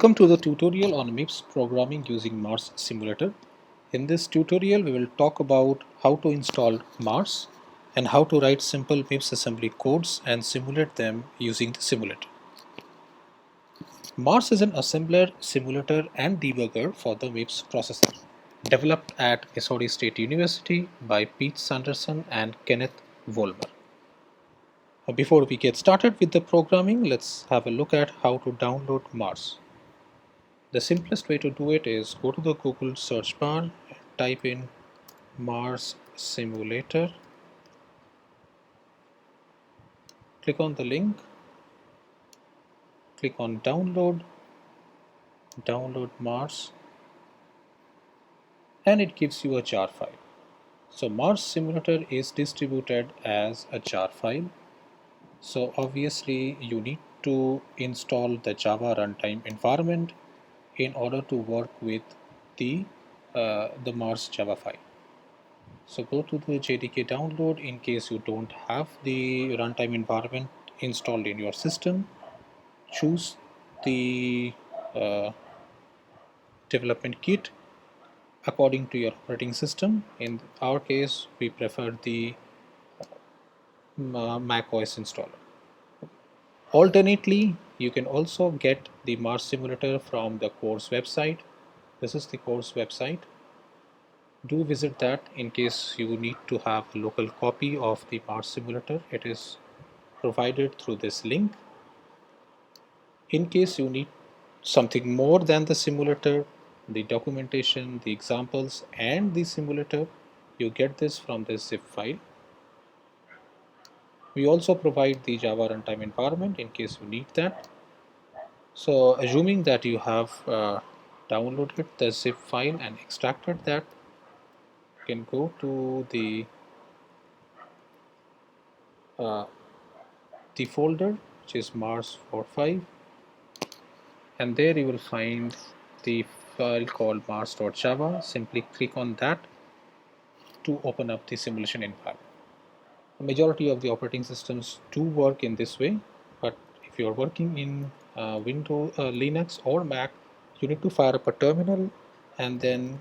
Welcome to the tutorial on MIPS programming using Mars Simulator. In this tutorial, we will talk about how to install Mars and how to write simple MIPS assembly codes and simulate them using the simulator. Mars is an assembler, simulator, and debugger for the MIPS processor, developed at SOD State University by Pete Sanderson and Kenneth Vollmer. Before we get started with the programming, let's have a look at how to download Mars. The simplest way to do it is go to the Google search bar and type in Mars Simulator. Click on the link, click on download Mars, and it gives you a jar file. So Mars Simulator is distributed as a jar file. So obviously you need to install the Java runtime environment in order to work with the Mars Java file. So go to the JDK download in case you don't have the runtime environment installed in your system. Choose the development kit according to your operating system. In our case, we prefer the Mac OS installer. Alternately, you can also get the Mars Simulator from the course website. This is the course website. Do visit that in case you need to have a local copy of the Mars Simulator. It is provided through this link. In case you need something more than the simulator, the documentation, the examples, and the simulator, you get this from this zip file. We also provide the Java runtime environment in case you need that. So assuming that you have downloaded the zip file and extracted that, you can go to the folder which is Mars45, and there you will find the file called mars.java. Simply click on that to open up the simulation environment. The majority of the operating systems do work in this way, but if you are working in Windows, Linux or Mac, you need to fire up a terminal and then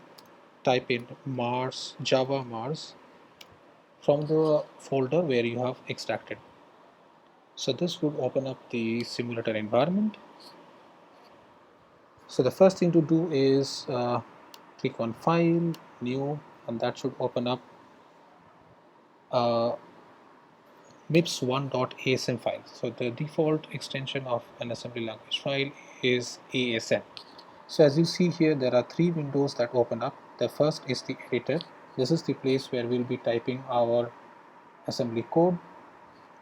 type in Java Mars from the folder where you have extracted. So this would open up the simulator environment. So the first thing to do is click on File, New, and that should open up MIPS1.asm file. So the default extension of an assembly language file is ASM. So as you see here, there are three windows that open up. The first is the editor. This is the place where we'll be typing our assembly code.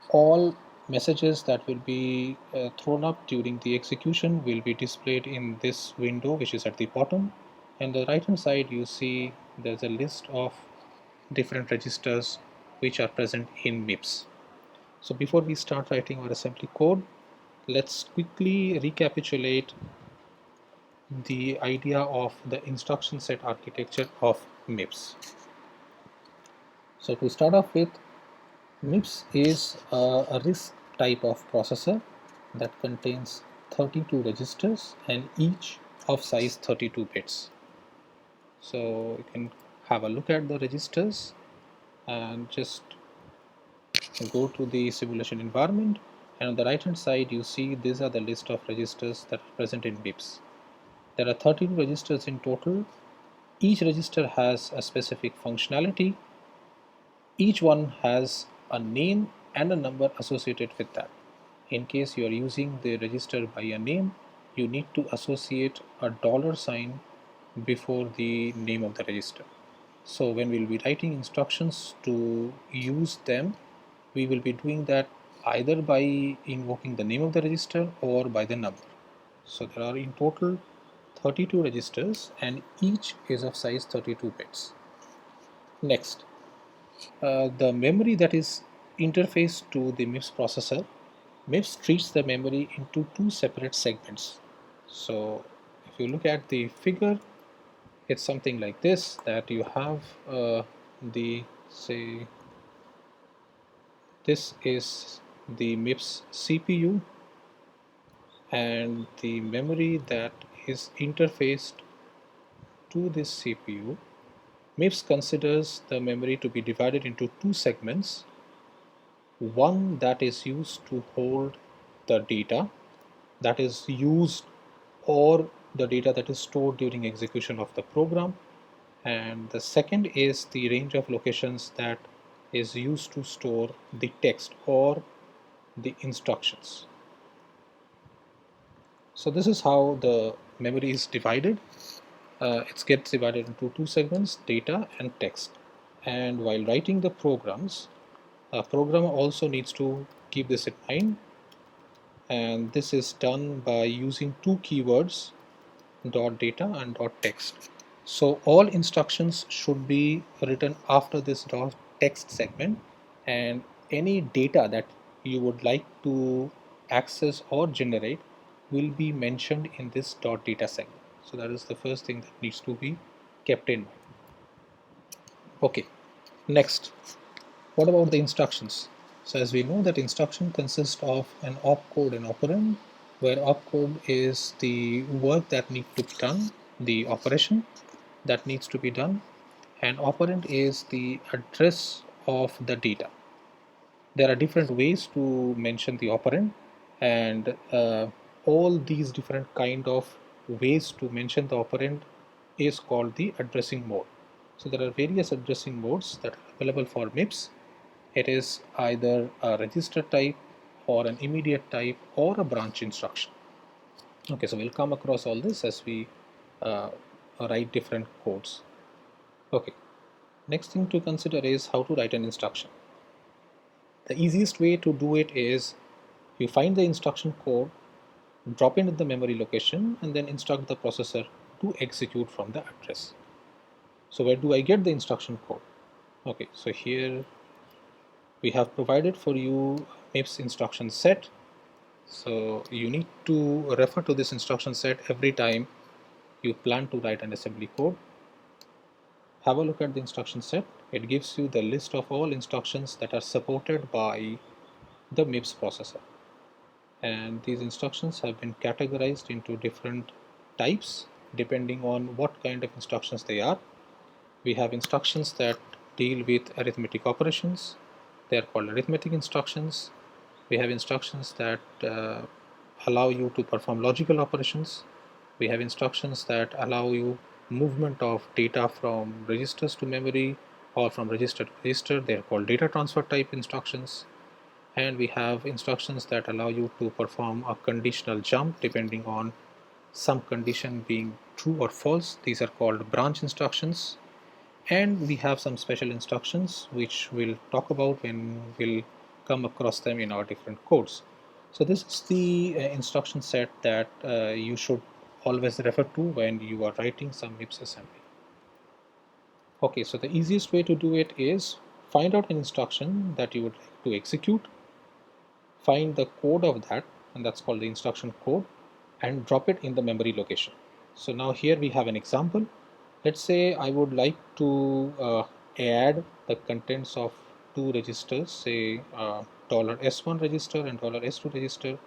All messages that will be thrown up during the execution will be displayed in this window, which is at the bottom. And the right hand side, you see there's a list of different registers which are present in MIPS. So before we start writing our assembly code, let's quickly recapitulate the idea of the instruction set architecture of MIPS. So to start off with, MIPS is a RISC type of processor that contains 32 registers and each of size 32 bits. So you can have a look at the registers and just go to the simulation environment, and on the right hand side you see these are the list of registers that are present in MIPS. There are 13 registers in total. Each register has a specific functionality. Each one has a name and a number associated with that. In case you are using the register by a name, you need to associate a $sign before the name of the register. So when we'll be writing instructions to use them, we will be doing that either by invoking the name of the register or by the number. So there are in total 32 registers and each is of size 32 bits. Next, the memory that is interfaced to the MIPS processor. MIPS treats the memory into two separate segments. So if you look at the figure, it's something like this, that you have say this is the MIPS CPU, and the memory that is interfaced to this CPU. MIPS considers the memory to be divided into two segments, one that is used to hold the data that is used or the data that is stored during execution of the program, and the second is the range of locations that is used to store the text or the instructions. So this is how the memory is divided. It gets divided into two segments, data and text. And while writing the programs, a programmer also needs to keep this in mind, and this is done by using two keywords, dot data and dot text. So all instructions should be written after this dot text segment, and any data that you would like to access or generate will be mentioned in this dot data segment. So that is the first thing that needs to be kept in mind. Okay, next, what about the instructions? So as we know that instruction consists of an opcode and operand, where opcode is the work that needs to be done, the operation that needs to be done, and operand is the address of the data. There are different ways to mention the operand, and all these different kind of ways to mention the operand is called the addressing mode. So there are various addressing modes that are available for MIPS. It is either a register type or an immediate type or a branch instruction. Okay, so we'll come across all this as we uh, write different codes. Okay, next thing to consider is how to write an instruction. The easiest way to do it is you find the instruction code, drop it in the memory location, and then instruct the processor to execute from the address. So where do I get the instruction code? Okay, so here we have provided for you MIPS instruction set. So you need to refer to this instruction set every time you plan to write an assembly code. Have a look at the instruction set. It gives you the list of all instructions that are supported by the MIPS processor. And these instructions have been categorized into different types depending on what kind of instructions they are. We have instructions that deal with arithmetic operations. They are called arithmetic instructions. We have instructions that allow you to perform logical operations. We have instructions that allow you movement of data from registers to memory or from register to register. They are called data transfer type instructions. And we have instructions that allow you to perform a conditional jump depending on some condition being true or false. These are called branch instructions. And we have some special instructions which we'll talk about when we'll come across them in our different codes. So this is the instruction set that you should always refer to when you are writing some MIPS assembly. Okay, so the easiest way to do it is find out an instruction that you would like to execute, find the code of that, and that's called the instruction code, and drop it in the memory location. So now here we have an example. Let's say I would like to add the contents of two registers, say $S1 register and $S2 register,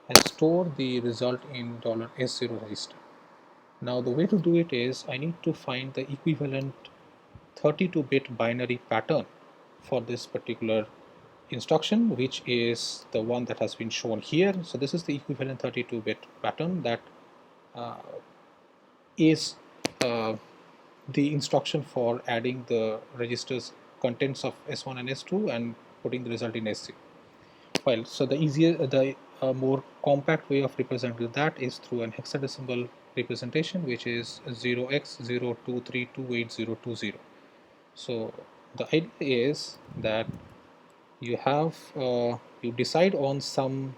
and store the result in $S0 register. Now the way to do it is I need to find the equivalent 32-bit binary pattern for this particular instruction, which is the one that has been shown here. So this is the equivalent 32-bit pattern that is the instruction for adding the registers contents of S1 and S2 and putting the result in S0. Well, so the more compact way of representing that is through an hexadecimal representation, which is 0x02328020. So the idea is that you decide on some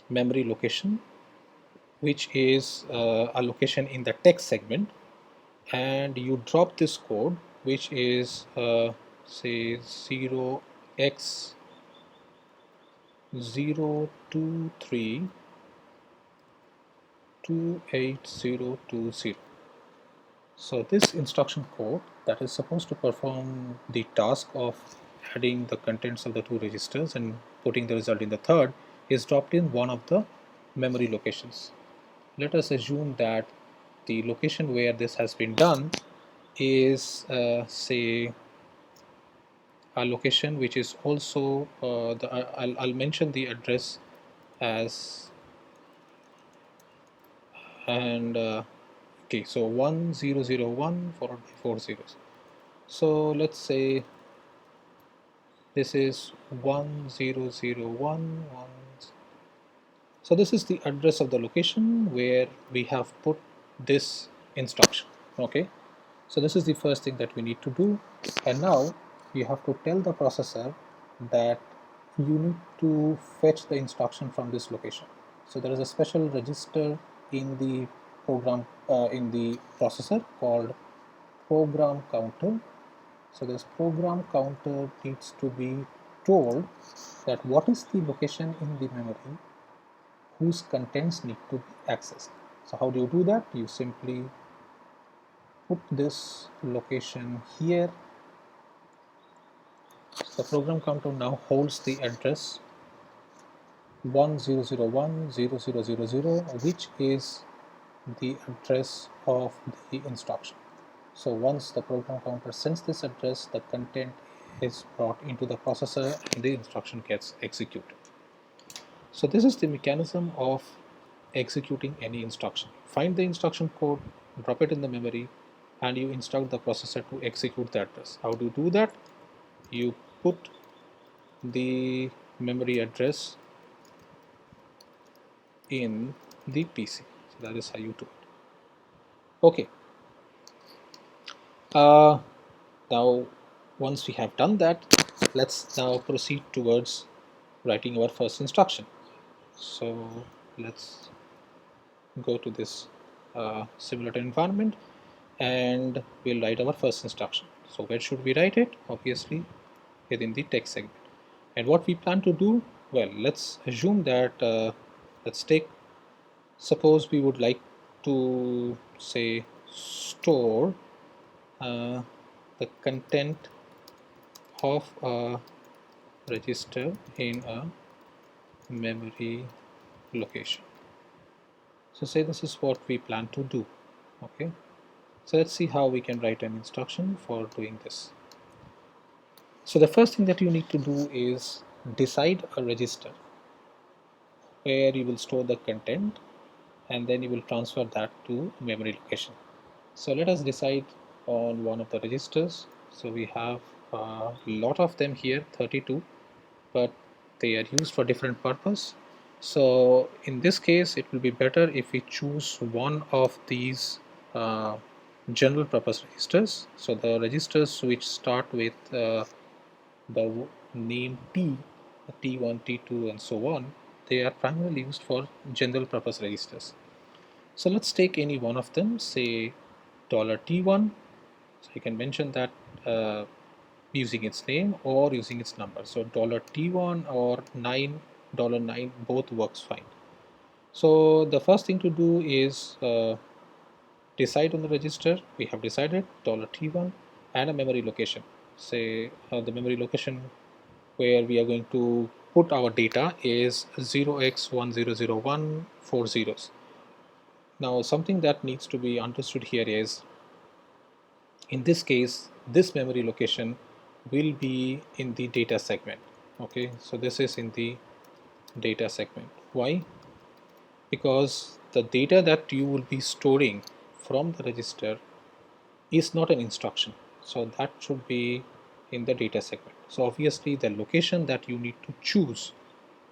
memory location, which is a location in the text segment, and you drop this code, which is say 0x023282020. So this instruction code that is supposed to perform the task of adding the contents of the two registers and putting the result in the third is dropped in one of the memory locations. Let us assume that the location where this has been done is say a location which is also I'll mention the address as and okay, so 1001 followed by 4 zeros. So let's say this is 1001. So this is the address of the location where we have put this instruction. Okay, so this is the first thing that we need to do, and now you have to tell the processor that you need to fetch the instruction from this location. So there is a special register in the program in the processor called program counter. So this program counter needs to be told that what is the location in the memory whose contents need to be accessed. So how do you do that? You simply put this location here. The program counter now holds the address 10010000, which is the address of the instruction. So once the program counter sends this address, the content is brought into the processor and the instruction gets executed. So this is the mechanism of executing any instruction. Find the instruction code, drop it in the memory, and you instruct the processor to execute the address. How do you do that? You put the memory address in the PC. So that is how you do it. Okay. Now once we have done that, let's now proceed towards writing our first instruction. So let's go to this simulator environment and we'll write our first instruction. So where should we write it? Obviously within the text segment. And what we plan to do, well, let's assume that suppose we would like to say store uh, the content of a register in a memory location. So say this is what we plan to do. Okay, so let's see how we can write an instruction for doing this. So the first thing that you need to do is decide a register where you will store the content and then you will transfer that to memory location. So let us decide on one of the registers. So we have a lot of them here, 32, but they are used for different purpose. So in this case it will be better if we choose one of these general purpose registers. So the registers which start with the name T, T1, T2 and so on, they are primarily used for general purpose registers. So let's take any one of them, say $T1. So you can mention that using its name or using its number. So $T1 or $9 both works fine. So the first thing to do is decide on the register. We have decided $T1 and a memory location. Say the memory location where we are going to put our data is 0x1001 4 zeros. Now something that needs to be understood here is, in this case, this memory location will be in the data segment. Okay, so this is in the data segment. Why? Because the data that you will be storing from the register is not an instruction, so that should be in the data segment. So obviously the location that you need to choose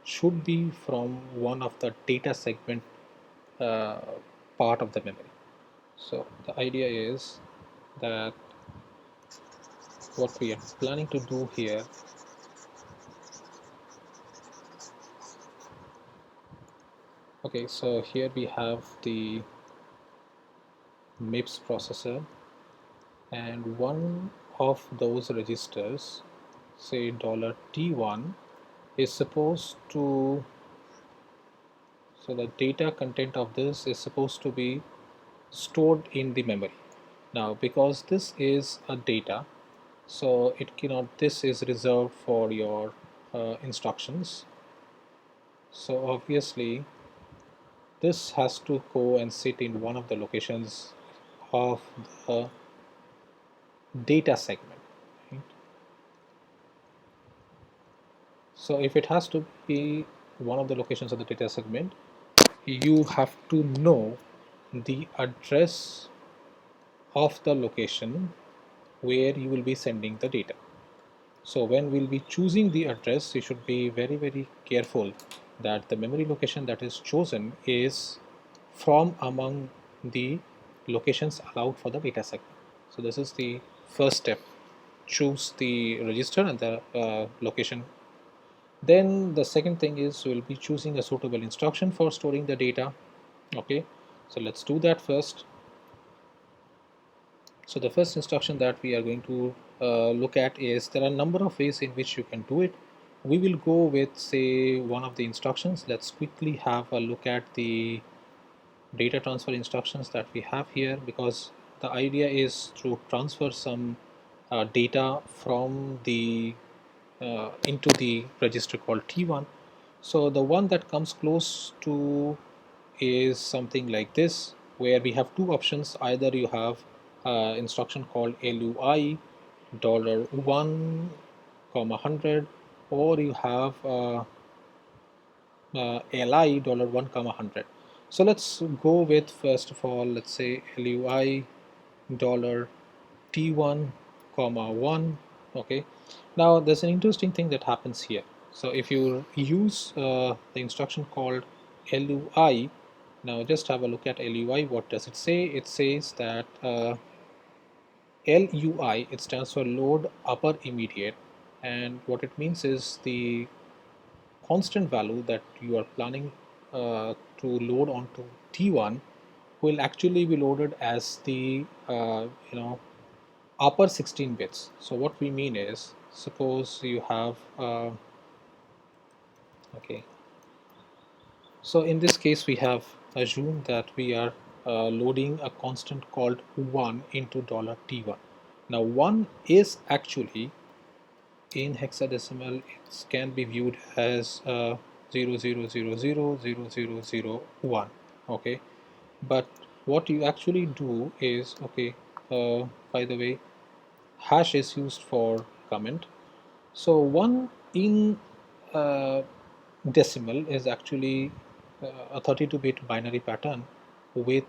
should be from one of the data segment uh, part of the memory. So the idea is that what we are planning to do here, okay, so here we have the MIPS processor and one of those registers, say $T1, is supposed to, so the data content of this is supposed to be stored in the memory. Now because this is a data, so it cannot, this is reserved for your instructions. So obviously this has to go and sit in one of the locations of the data segment, right? So if it has to be one of the locations of the data segment, you have to know the address of the location where you will be sending the data. So when we'll be choosing the address, you should be very careful that the memory location that is chosen is from among the locations allowed for the data segment. So this is the first step. Choose the register and the location. Then the second thing is we'll be choosing a suitable instruction for storing the data. Okay, so let's do that first. So the first instruction that we are going to look at is there are a number of ways in which you can do it. We will go with, say, one of the instructions. Let's quickly have a look at the data transfer instructions that we have here, because the idea is to transfer some data from the into the register called T1. So the one that comes close to is something like this, where we have two options. Either you have instruction called LUI $1, 100, or you have LI $1, 100. So let's go with, first of all, let's say LUI $T1, 1. Okay, now there's an interesting thing that happens here. So if you use the instruction called LUI, now just have a look at LUI. What does it say? It says that LUI, it stands for load upper immediate, and what it means is the constant value that you are planning to load onto T1 will actually be loaded as the upper 16 bits. So what we mean is, suppose you have okay, so in this case we have assumed that we are loading a constant called 1 into $T1. Now 1 is actually in hexadecimal, it can be viewed as 00000001. Okay, but what you actually do is, okay, by the way, hash is used for comment. So 1 in decimal is actually a 32-bit binary pattern with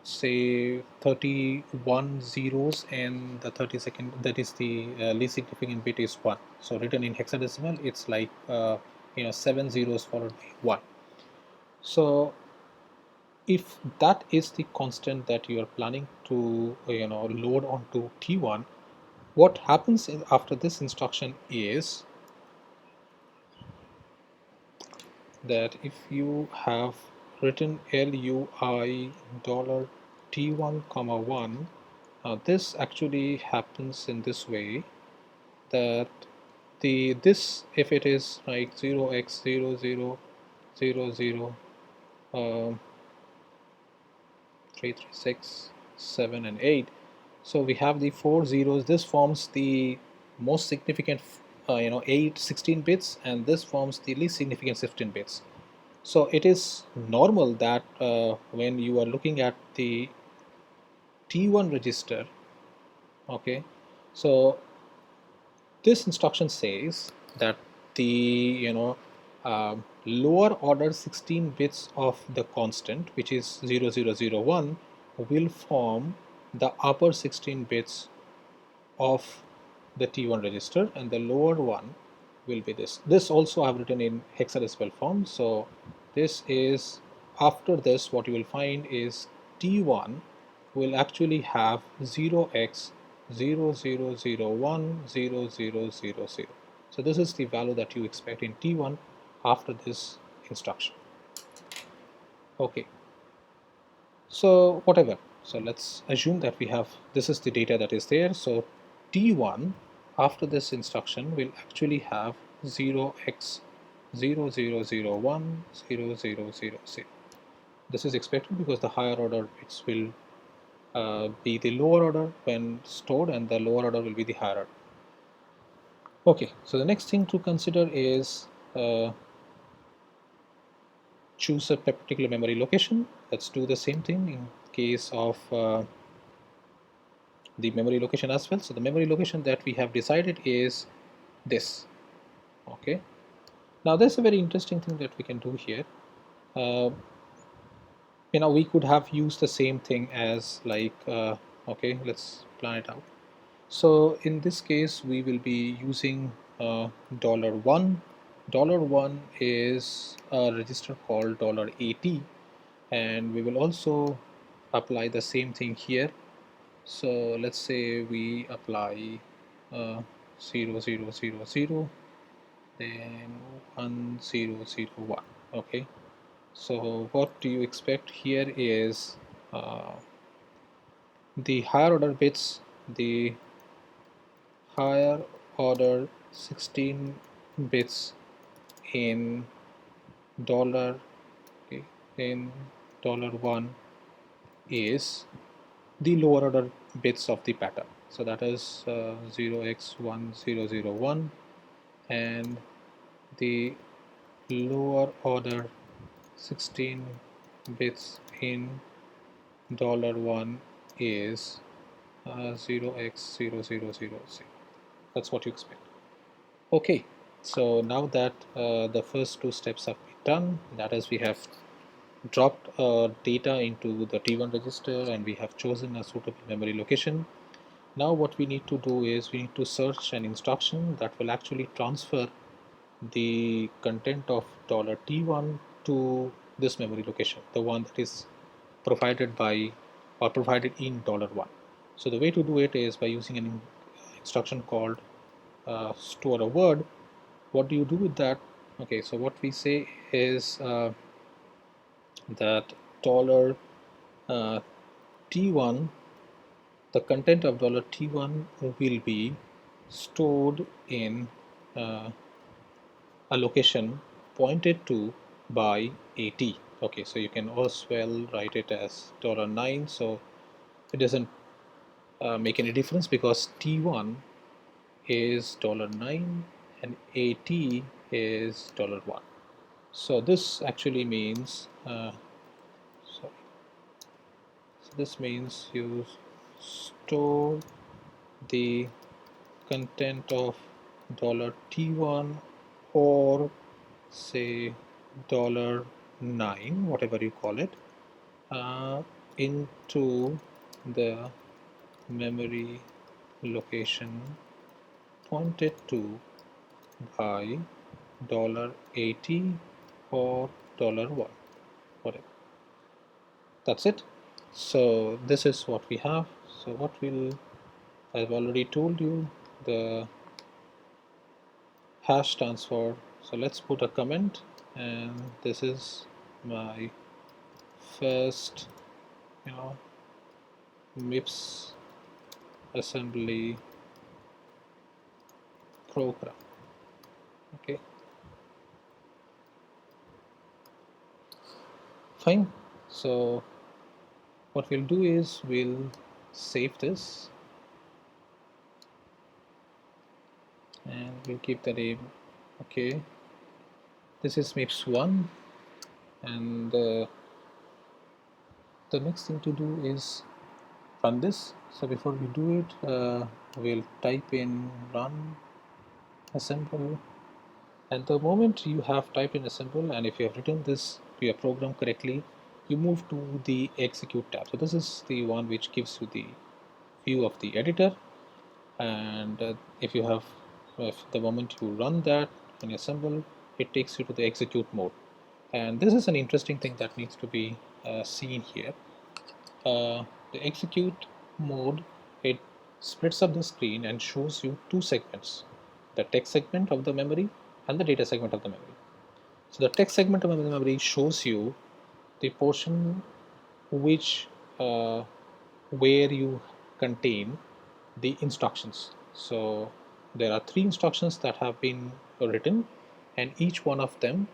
say 31 zeros, and the 32nd, that is the least significant bit, is 1. So written in hexadecimal, it's like 7 zeros followed by 1. So if that is the constant that you are planning to load onto T1, what happens after this instruction is that if you have written LUI $T1, 1, this actually happens in this way, that this, if it is like 0x0000 336 7 and 8, so we have the 4 zeros. This forms the most significant 16 bits, and this forms the least significant 15 bits. So it is normal that when you are looking at the T1 register, okay, so this instruction says that the lower order 16 bits of the constant, which is 0001, will form the upper 16 bits of the T1 register, and the lower one will be this. This also I have written in hexadecimal form. So this is, after this, what you will find is T1 will actually have 0x00010000. So this is the value that you expect in T1 after this instruction. Okay, so whatever, so let's assume that we have, this is the data that is there. So T1 after this instruction will actually have 0x00010000. This is expected because the higher order bits will be the lower order when stored, and the lower order will be the higher order. Okay, so the next thing to consider is choose a particular memory location. Let's do the same thing in case of the memory location as well. So the memory location that we have decided is this. Okay, now there's a very interesting thing that we can do here. uh, we could have used the same thing as like okay, let's plan it out. So in this case we will be using $1. $1 is a register called $AT, and we will also apply the same thing here. So let's say we apply 0 0 0 0, then 1 0 0 1. Okay, so what do you expect here is the higher order bits, the higher order 16 bits in dollar, okay, in $1 is the lower order bits of the pattern. So that is 0x1001, and the lower order 16 bits in $1 is 0x0000. That's what you expect. Okay, so now that the first two steps have been done, that is, we have dropped data into the T1 register and we have chosen a suitable memory location. Now what we need to do is we need to search an instruction that will actually transfer the content of $T1 to this memory location, the one that is provided by or provided in $1. So the way to do it is by using an instruction called store a word. What do you do with that? Okay, so what we say is that dollar $T1, the content of $T1 will be stored in uh, a location pointed to by AT. Okay, so you can also well write it as $9. So it doesn't make any difference because T1 is $9 and AT is $1. So this actually means sorry. So this means you store the content of $T1 or say $9, whatever you call it, into the memory location pointed to by $80 or $1, whatever. That's it. So this is what we have. So what will, I've already told you, the hash stands for, so let's put a comment, and this is my first MIPS assembly program. Okay, fine. So what we'll do is we'll save this and we'll keep the name. Okay, this is MIPS 1, and the next thing to do is run this. So before we do it, we'll type in run assemble, and the moment you have typed in assemble and if you have written this to your program correctly, you move to the execute tab. So this is the one which gives you the view of the editor, and if you have if the moment you run that and assemble, it takes you to the execute mode. And this is an interesting thing that needs to be seen here. The execute mode, it splits up the screen and shows you two segments, the text segment of the memory and the data segment of the memory. So the text segment of the memory shows you the portion which where you contain the instructions. So there are three instructions that have been written, and each one of them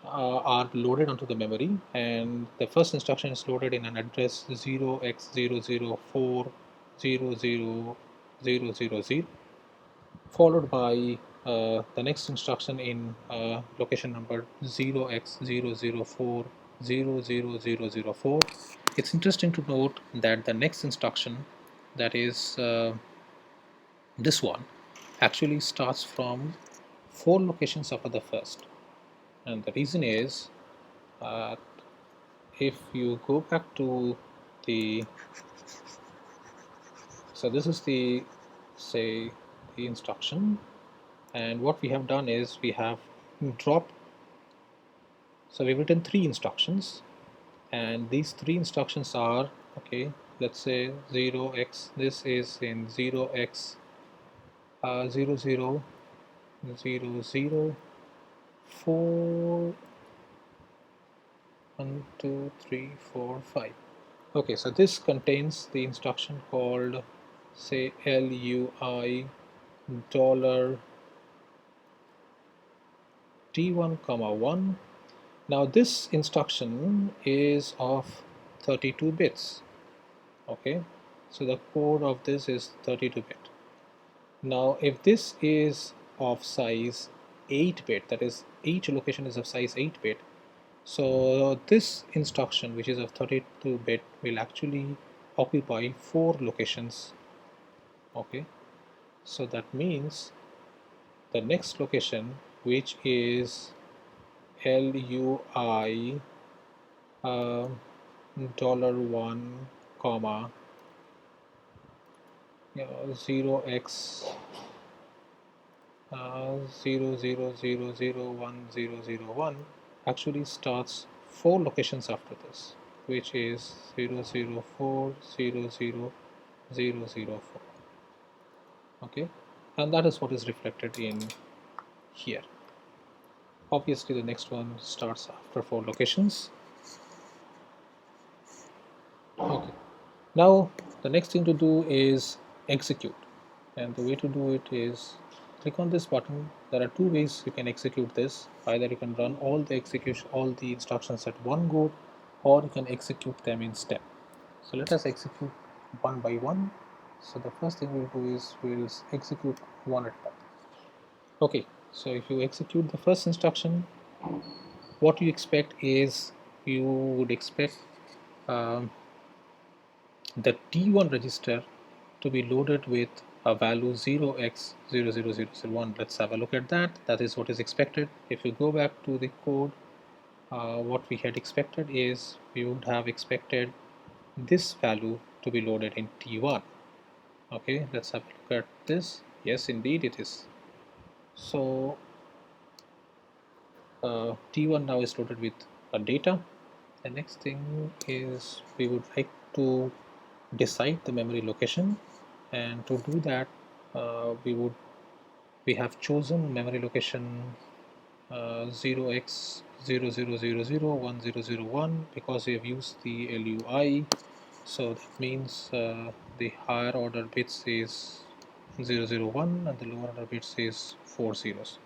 are loaded onto the memory, and the first instruction is loaded in an address 0x0040000, followed by the next instruction in location number 0x00400004. It's interesting to note that the next instruction, that is this one, actually starts from 4 locations after the first, and the reason is uh, if you go back to the, so this is the, say, the instruction, and what we have done is we have dropped, so we've written 3 instructions, and these 3 instructions are, okay, let's say 0x, this is in 0x 0 0 0 0 4 1 2 3 4 5. Okay, so this contains the instruction called, say, LUI dollar T1 comma 1. Now this instruction is of 32 bits. Okay, so the code of this is 32 bit. Now if this is of size 8 bit, that is each location is of size 8 bit, so this instruction, which is of 32 bit, will actually occupy 4 locations. Okay, so that means the next location, which is LUI $1 comma 0x 00001001, actually starts 4 locations after this, which is 004000004. Okay, and that is what is reflected in here. Obviously the next one starts after 4 locations. Okay, now the next thing to do is execute, and the way to do it is click on this button. There are 2 ways you can execute this. Either you can run all the instructions at one go, or you can execute them in step. So let us execute one by one. So the first thing we'll do is we'll execute one at a time. Okay, so if you execute the first instruction, what you expect is you would expect um, the T1 register to be loaded with a value 0x00001. Let's have a look at that. That is what is expected. If you go back to the code, what we had expected is we would have expected this value to be loaded in T1. Okay, let's have a look at this. Yes, indeed it is. So T1 now is loaded with a data. The next thing is we would like to decide the memory location, and to do that we have chosen memory location 0x00001001 because we have used the LUI, so that means the higher order bits is 001 and the lower order bits is 4 zeros.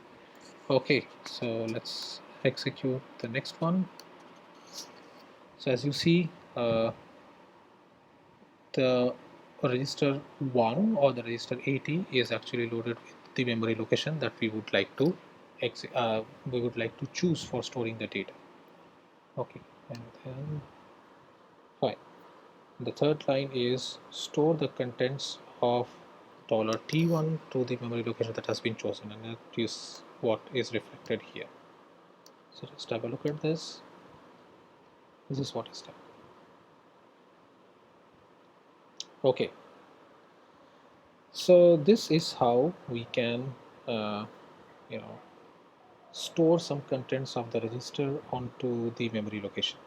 Okay, so let's execute the next one. So as you see, the register 1 or the register 80 is actually loaded with the memory location that we would like to choose for storing the data. Okay, and then fine. The third line is store the contents of $T1 to the memory location that has been chosen, and that is what is reflected here. So just have a look at this. This is what is done. Okay, so this is how we can store some contents of the register onto the memory location.